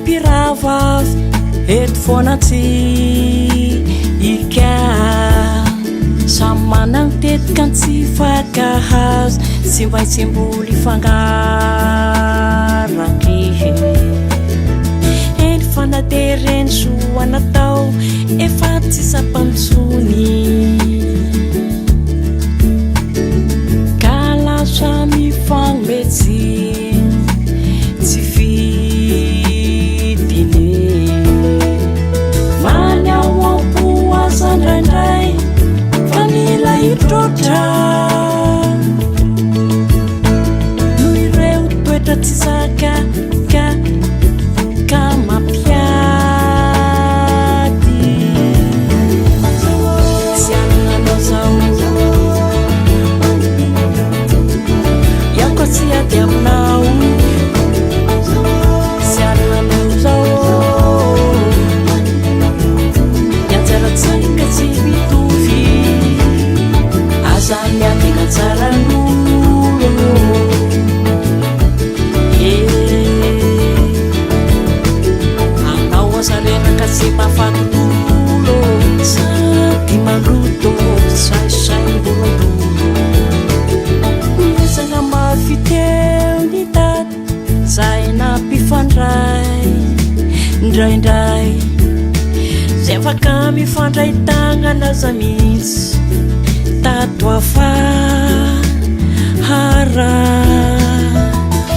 Pirava eto foana tsy ika samy managny tetika ny tsy fankahazo tsy mbaitsemboly fangarake eny fanatereny soanatao efa tsy sapantsony ka lasa mifagnometsy tsy ndraindray fa mila hitrotra no ireo toetra tsy zaka ka mampiady tsy anananao zao iako tsy ady aminao tsy anananao zao tsy mitovy aza miategna tsaran'olo anao azarenaka tsy mafatolo sady maloto saisaibolondolo miezana mafiteo ny taty zay nampifandray ndraindray zay afaka mifandray tagnana za mihitsy tato afahara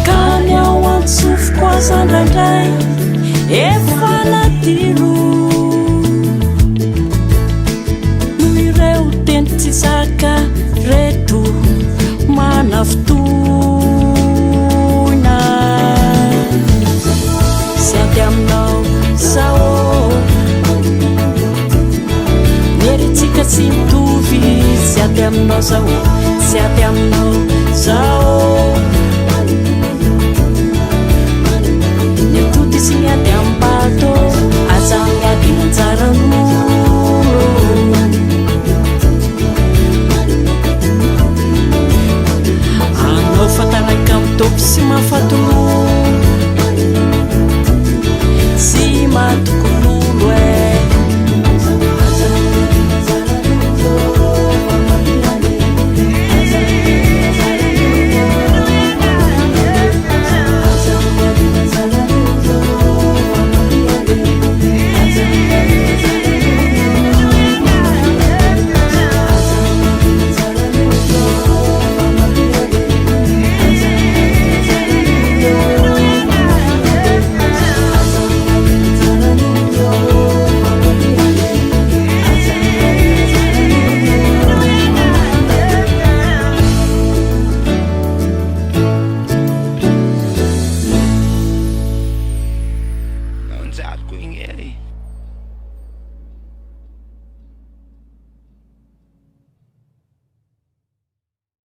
ka ny ao antsofoko aza ndraindray efa latilo no ireo teny tsy zaka reto mana fotoina sy ady aminao sao meritsika tsy mitovy sy ady aminao zao sy ady aminao zao netody sy miady ambato aza miady nanjaran'olo anao fa taraika mitopy sy mafa